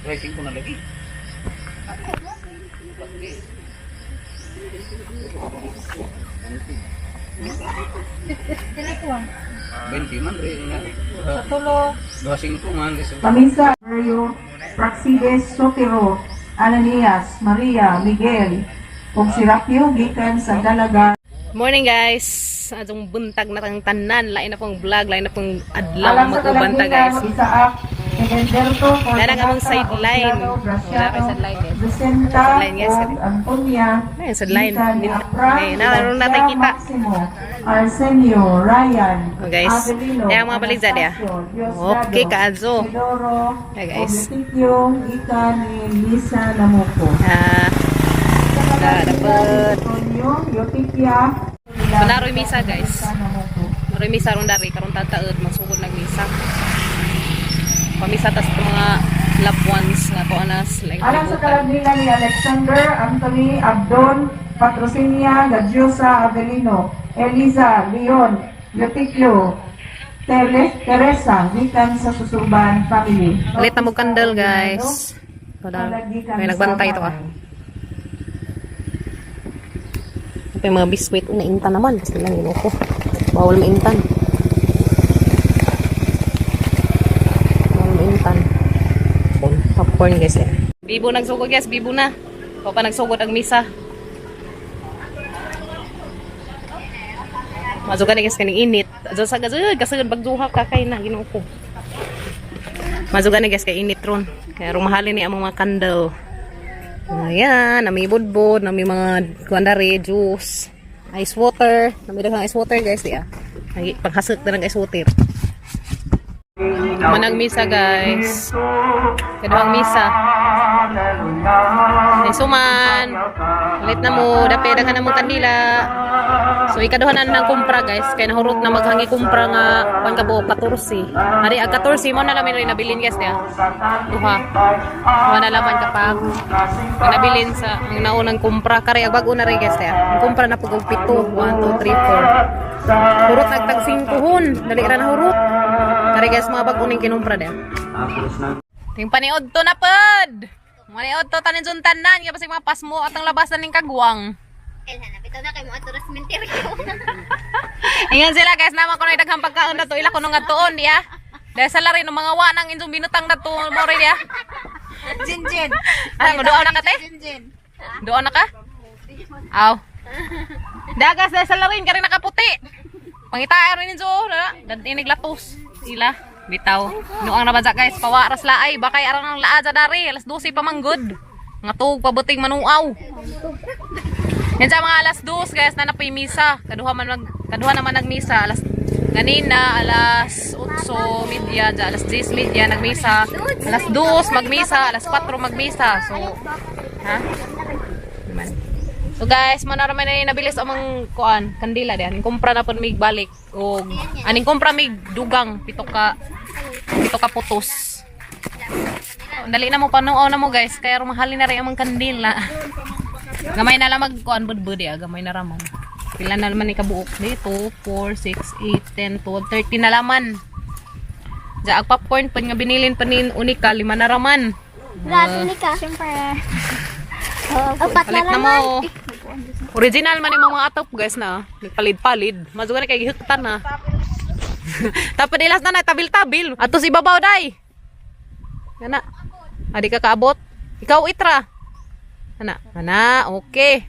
Tracing ko na lagi. Benti man rin. Tulo. Dosing ko man. Pamisa, Mario, Praxides, Sotero, Ananias, Maria, Miguel, ug si Rapio gikan sa Dalaga. Morning guys! Adong buntag na tang tanan, lain na pong vlog, lain na pong adlaw Alam sa magbanta guys. Isaak, Edelberto, Nana nga mong sideline. Wala ka sideline guys. Vicenta, Sideline, yes. ug Antonia. Ayun, sideline. Ay, Ay, naroon natin kita. Arsenio, Ryan, Oh, guys. Avelino, Ayan ang mga baligsa niya. Okay, Kaazo. Pedoro, Yeah, guys. Oblitikyo, Ika ni Lisa Namuko. Dapat. Antonio, Yotikia, So, naroy misa guys. Naroy misa ron dari. Karong tataod, magsugod ng misa. Pamisa tas mga loved ones nga to anas. Like, Alang sa kalaglingan ni Alexander, Anthony, Abdon, Patrocinia, Gadiosa, Avelino, Eliza, Leon, Yotikyo, Teresa, gikan sa Susurban family. Palit na mo candle guys. May nagbantay ito ah. Ito yung mga biskuit. Naintan naman. Kasi lang yun ako. Bawal maintan. Bawal maintan. Popcorn guys eh. Bibo nagsugod guys. Bibo na. O pa nagsugod ang misa. Mazugan na guys kaning init. Kasagad bagduha kakay na. Ginoo ko. Mazugan na guys kay init ron. Kaya rumahalin ni ang mga candle. Ayan, nami budbud, nami mga kuandari, juice, ice water, nami daghang ice water guys, diya. Paghasot na ng ice water. Manang misa guys. Kaduhang misa. Ay suman. Ulit na mo, dapat daghan na mo kandila. So ikaduhanan ng kumpra guys, kaya nahurot na maghangi kumpra nga pangkabo 14. Ari ag 14 mo na lamin rin nabilin guys diya. Duha. Duha na laman kapag nabilin sa ang naunang kumpra kare ag bag-o na rin guys diya. Ang kumpra na pug 7, 1 2 3 4. Hurot nagtag 5 hon, dali ra na hurot. Kare guys mga bag-o ning kinumpra diya. Ting paniod to na pod. Maniod to tanin suntanan kay basig mga pasmo at ang labasan ning kagwang. Bitaw na kay mo ato sa cemetery. Ingan sila guys, naman ko na daghang pagkaon na to ila ko nung atuon diya. Dahil sa lari ng mga wa nang inyong binutang na to mo rin diya. Jinjin. Ay mo doon na ka te? Jinjin. Doon na ka? Aw. Dagas dahil sa lari kari nakaputi. Pangitaay rin ninyo, ganti niglatos. Ila bitaw. Noong nabansa guys, pawaras laay, bakay arang ng laad sa dari, alas 12 pa manggod. Nga tug pabuting manuaw. Yan sa mga alas 2 guys na napoy misa. Kaduha naman nagmisa alas ganina alas 8:30, alas 10:30 nagmisa. Alas 2 magmisa, alas 4 magmisa. So ha? So guys, manaraman na nabilis among kuan, kandila diyan. Kumpra na pud mig balik og aning kumpra mig dugang pito ka putos. Dali na mo panuo na mo guys, kaya rumahalin na rin among kandila. Gamay na lang magkuan budbud ya, gamay na raman. Pila na naman ni kabuok dito, 4 6 8 10 12 13 na laman. Ja ag popcorn pud nga binilin panin unika 5 na raman. Grabe ni ka, syempre. Apat na Palit na lang. mo. Original man yung mga atop guys na. Palid-palid. Mazuga na kay gihuktan na. Tapos nilas na tabil-tabil. Ato si babaw day. Ana. Adi ka kaabot. Ikaw itra. Ana, okay.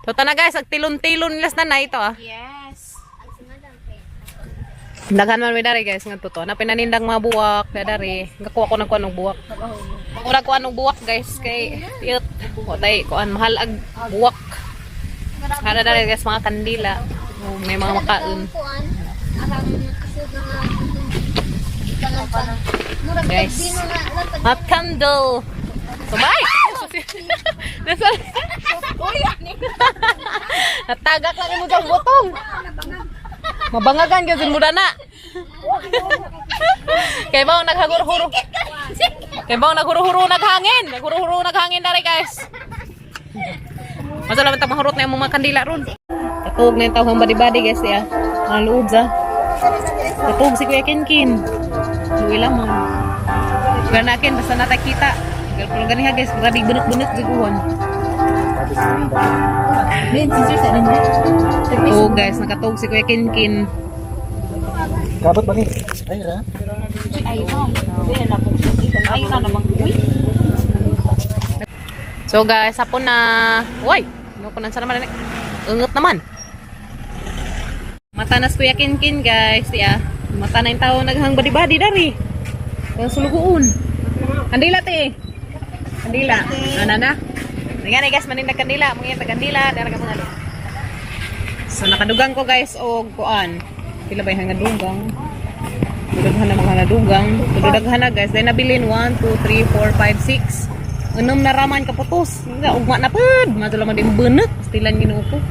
Tota na guys, ag tilon-tilon nilas na ito ah. Yes. Daghan man may dari guys nga to. Na pinanindang mga buwak, dari. Gakuha ko ng kuan ng buwak. Ako na kuan ng buwak guys kay tiyot. O tay kuan mahal ag buwak. Kada dari guys mga kandila. O, may mga makaon. Guys. Hot candle. Sabay. Nasa. Natagak lang mo jang botong. Mabangagan kasi muda na. Kay bang naghaguro-huro. Kay bang naghuro-huro naghangin. Naghuro-huro naghangin dari guys. Masa lang tag mahurot na yung mga kandila ron. Katug na yung tawang badi-badi guys ya. Ang luod sa. Katug si Kuya Kinkin. Luwi lamang. Ganakin basta natakita. Pero ganiha guys, grabe bunot-bunot jiguhon. Oh guys, nakatog si Kuya Kinkin. Kabot ba ni? Ay ra. So guys, hapon na. Uy, ano ko nang sana naman. Ungot naman. Mata na si Kuya Kinkin guys, ya. Mata na yung tao naghang badi-badi dari. Yung sulugoon. Kandila te. Kandila. Ano na? Ngayon guys, manindag kandila. Mga kandila. Dara ka mga. So nakadugang ko guys og kuan. Pila ba yung dugang? Tudaghan na mga nadugang. Tudaghan na guys. Dahil nabilin 1, 2, 3, 4, 5, 6. Unom na raman kaputos. Ugma na pod. Madula man din benek. Stilan ginuko.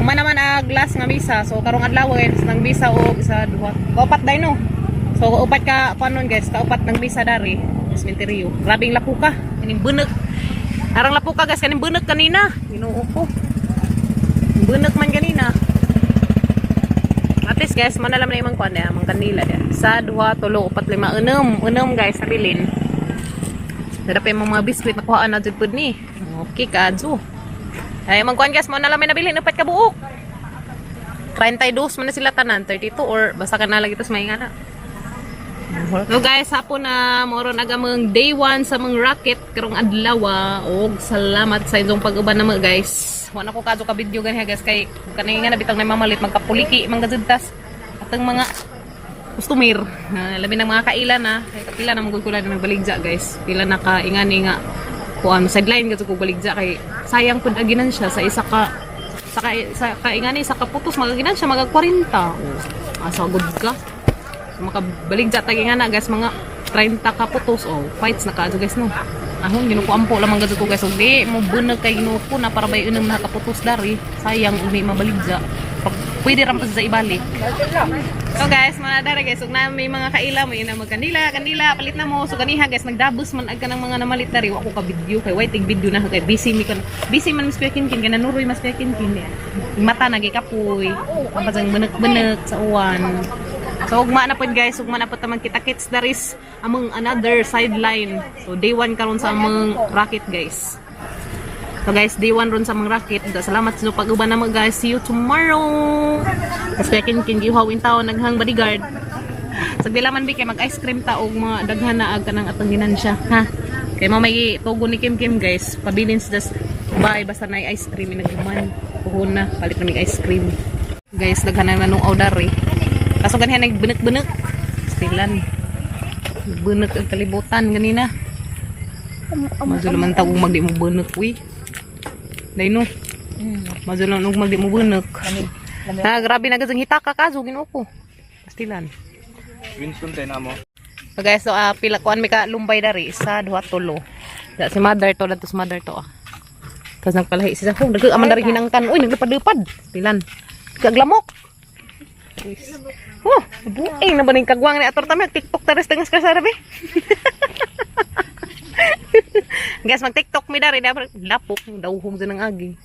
Uma naman glass nga misa. So karong adlaw guys nang misa og isa duha. Kaupat day no. So upat ka panon guys. Kaupat nang misa dari. Sementeryo. Grabing lapuka. Kaning benek. Arang lapuka guys kaning benek kanina. Ginuo ko. Benek man kanina. At least guys, manalam na imang kuan ya, mang kandila ya. Sa 2, 3, 4, 5, 6 guys nabilin. Dapat yung mga biskwit nakuhaan na jud pud ni. Okay ka adso. Ay mang kuan guys, manalam na nabilin upat ka buok. 32 man na sila tanan, 32 or basta ka na lagi tos maingana. So guys, hapon na moro nagamang day 1 sa mga rocket karong adlaw og salamat sa inyong pag-uban na mga guys. Wala ko kadto ka video ganyan guys kay kanay nga nabitang na mamalit magkapuliki manggajudtas atong mga customer. Labi ng mga kailan na kay kapila na magkukulan ng baligja guys. Pila na ka ingani nga kuan sideline gadto ko baligja kay sayang pud aginan siya sa isa ka sa ingani sa kaputos magaginan siya mag 40. Asa good ka. Makabaligja tagi nga na guys mga 30 kaputos fights na kaadto guys no. Ahon ginuko ampo lamang gadto guys og di mo bunag kay ginuko na para bay unom na kaputos dari sayang uni mabaligja pwede ra pa sa ibalik. So guys mga dara guys ug na may mga kaila mo ina magkandila kandila palit na mo so ganiha guys nagdabos man ag kanang mga namalit dari wa ko ka video kay wait video na kay busy man mas Kinkin kana nuroy mas Kinkin mata nagikapoy kapag benek-benek sa uwan. So ugma na pod guys, ugma na pod ta magkita-kits daris among another sideline. So day 1 karon sa among rocket guys. So guys, day 1 ron sa among rocket. Salamat sa pag-uban na mo guys. See you tomorrow. Mas Kinkin gihawin taon naghang bodyguard. Sagdila man bi kay mag-ice cream ta og mga daghan na ag kanang atong ginansya, ha. Kay mo may tugo ni Kim guys. Pabilin just buy basta na ice cream inagman. Puhon na palit na mig ice cream. Guys, daghan na nanuaw dari. Kaso ganyan nagbenek-benek. Stilan. Benek ang kalibutan ganina. Mazulo man tawag magdi mo benek uy. Dai no. Mazulo nung magdi mo benek. Grabe na gazang hitaka kaso ginuko. Stilan. Winston tayo na mo. So guys, so pila kuan mi ka lumbay dari isa 2 3. Da si mother to datos mother to Tapos nagpalahi siya. Oh, nagaman dari hinangkan. Uy, naglapad-lapad. Stilan. Kaglamok. Oh, buing na ba ning kagwang ni ator tami TikTok tares tengas ka sarabi. Guys, mag TikTok mi dari lapok dawhog din ng agi.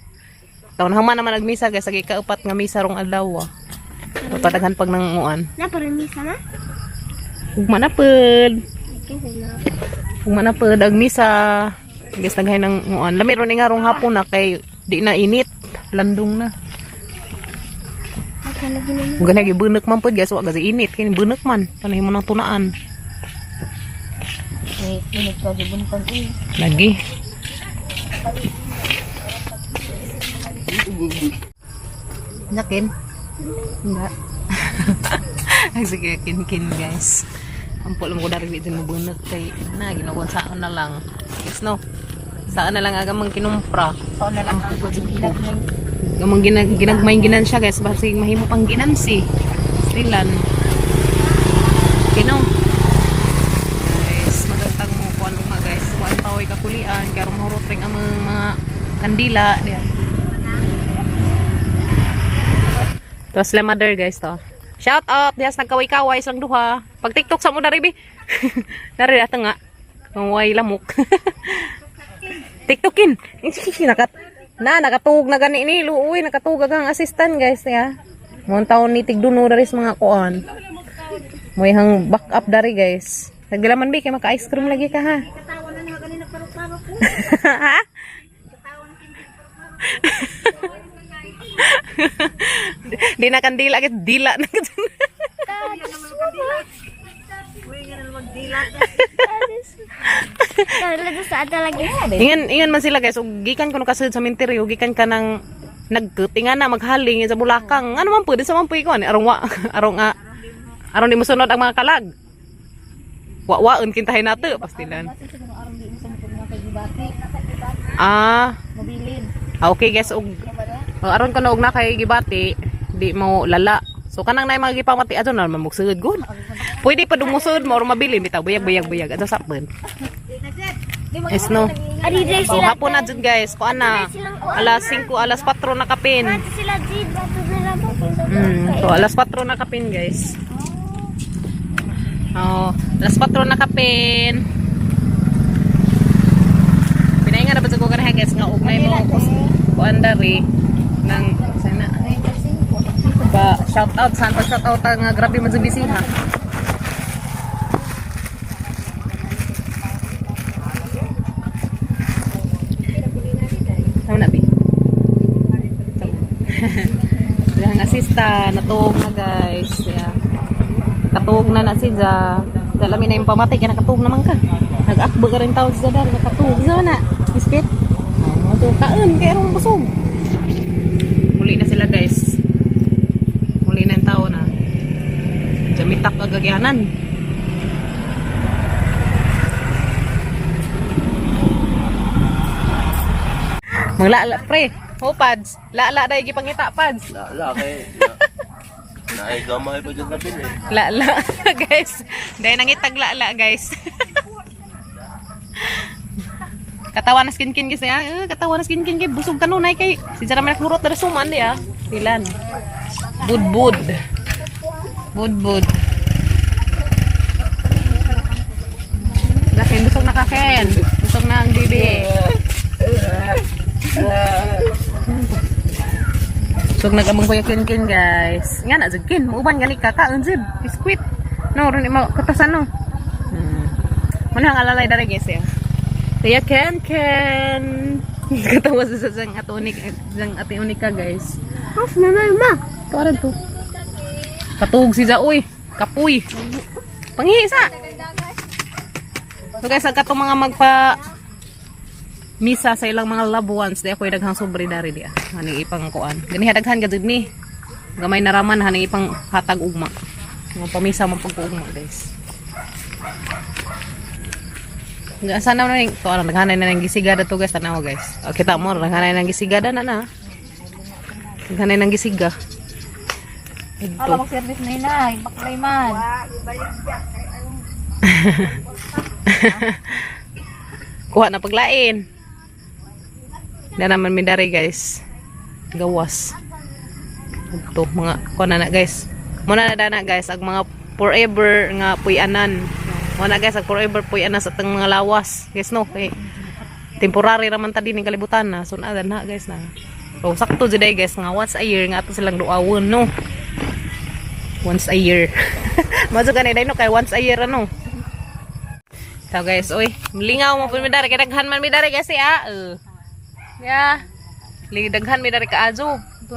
Taon haman naman nagmisa guys, agi kaupat nga misa rong adlaw. Padaghan pag nanguan. Na parang misa na? Ugma na pod. Ugma na pod ag misa. Guys, naghay nang nguan. Lami ron nga rong hapon na kay di na init, landong na. Huwag na gibunek man po guys, huwag kasi init, kaya bunek man, panay mo ng tunaan. Lagi. Yakin? Enggak. Sige, kin guys. Ampol mo ko dari din mo bunek kay na ginawa saan na lang. Yes no. Saan na lang agamang kinumpra. Saan na lang gamang ginagmay ginan siya guys basi mahimo pang ginansi stilan kino guys magantang mo kuan mga guys kuan tawoy kakulian karong horotring ang mga kandila diyan to sila mother guys to shout out dias nagkaway-kaway sang duha pag TikTok sa mo dari bi dari ata nga way lamok TikTokin nakatug na gani ni luoy nakatug ang assistant guys ya. Mon taon ni tigduno dari mga kuan. Moy hang backup dari guys. Naglaman ba kay maka-ice cream lagi ka ha? Ha? Di na kandila kit dila na. Ingan man sila guys, ug gikan kuno kasud sa minteryo, gikan ka nang nagkutingan na maghaling sa bulakang. Ano man pwede sa man puy ko ani arong di mosunod ang mga kalag. Wa-waon kintahin nato pastilan. Okay guys, ug aron ko na og na kay gibati, di mo lala. So kanang nay mga gipamati adto na mamugsud gud. Pwede pa dumusod mo or mabili bitaw buyag adto sapon. Yes no. So hapon na jud guys, kuan na. Alas 5, alas 4 na kapin. So alas 4 na kapin guys. Alas 4 na kapin. Pinainga na ba ko kana guys nga ug may mo kuan dari nang sana ba shout out nga grabe man sa bisita. Tama na bi. Yang asista natog na guys. Yeah. Katug na siya. Dalami na yung pamatay kaya nakatug naman ka. Nag-akbo ka rin tawag siya dahil nakatug siya na. Biskit. Kain kaya rong busog. Muli na sila guys. Muli na yung tao na. Jamitak agagyanan. Maglala pre. Oh pads. Lala dahil gipangita pads. Lala kay naay gamay pa dyan na bin eh. Lala guys. Dahil nangitag lala guys. Katawa na skin guys ya. Katawa na skin kay busog kanunay kay si Jara may nakurot na suman di ah. Silan. Bud. Lakin busog na kaken. Busog na ang bibi. Busog na gamang kuya kin guys. Nga na jud kin, uban gali kakaon jud. Biskuit. No, ron mo katasan no. Manang alalay dare guys ya. Kaya Ken. Katawa sa sang ati unik ka guys. Off na ma. Parang to. Katug si Jaoy. Kapuy. Panghisa. So guys, ang katong mga magpa misa sa ilang mga loved ones, di ako yung daghang sobre dari dia. Haning ipang kuan. Gani hadaghan gajud ni. Gamay naraman haning ipang hatag ugma. Mga pamisa mo pagugma guys. Sana na ning to ano naghanay na ng gisigada to guys tanaw guys. O, kita mo naghanay ng gisigada na. Naghanay ng gisiga. Ala mo service na inay, baklay man. Kuha na paglain. Na naman midari guys. Gawas. Ito mga kuha na guys. Muna na dana guys ag mga forever nga puy-anan. Muna guys ag forever puy-anan sa tang mga lawas. Guys no kay temporary raman ta din ning kalibutan na. So na guys na. So sakto jud guys nga once a year nga ato silang duawon no. Once a year. Mazo ganay dai no kay once a year ano. So guys, oy, lingaw mo pud midari kay daghan man midari kasi Yeah. Daghan midari ka azo. Ito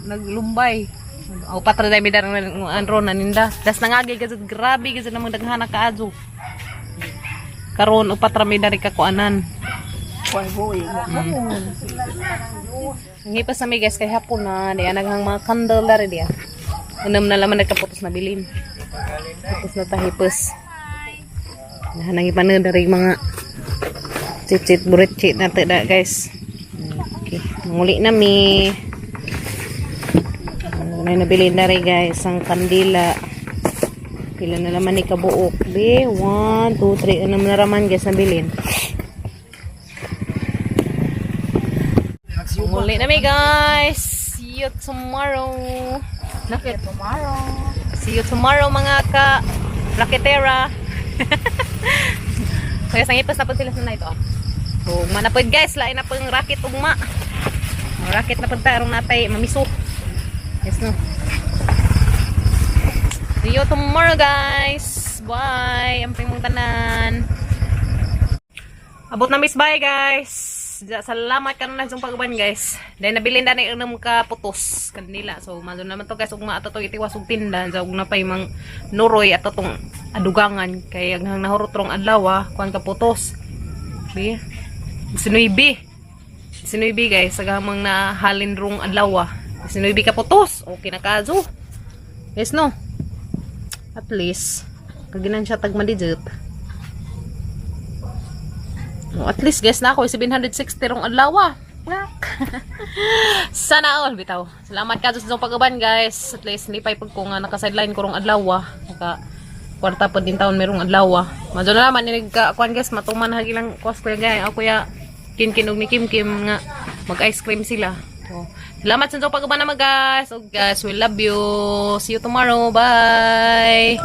naglumbay. O patra dai midari anro na ninda. Das nangagi gazud grabe gazud namang daghan ka azo. Karon upat ra midari ka kuanan. Ngipas sa mi guys kay hapon na di anaghang mga candle dari dia. Unam na laman nagkaputos na bilin. Tapos na tahipos. Nahanang ipanan dari mga cicit buritcit na tada guys. Okay, muli na mi. Ano na nabilin dari guys ang kandila. Pila na laman ni kabuok. 1, 2, 3 ano na raman guys nabilin. Muli na mi guys. See you tomorrow. See you tomorrow mga ka raketera. Kaya sangipas na po sila sa na ito. So, manapod guys, lain na po yung racket ugma. Racket na po tarong natay mamiso. Yes no. See you tomorrow guys. Bye. Amping mong tanan. Abot na miss bye guys. Salamat ka na sa pagban guys. Dahil nabilin na ni unam ka putos kanila. So mazo naman to guys ug maato to itiwas og tinda sa ug napay mang nuroy ato tong adugangan kay ang nahurot rong adlaw kuan ka putos. Bi. Sinuibi guys sagamang na halin rong adlaw. Sinuibi ka putos. Okay na kazo. Yes no. At least kaginan siya tag madigit. At least guys na ako 760 rong adlaw. Sana all bitaw. Salamat ka sa pagaban guys. At least ni pay pag ko nga naka-sideline ko rong adlaw. Naka kwarta pa din taon merong adlaw. Madyo na naman inig ka kuan guys matuman hagilang kwas ko guys. Ako ya kinkinog ni Kim nga mag-ice cream sila. So, salamat sa pagaban na guys. So guys, we love you. See you tomorrow. Bye.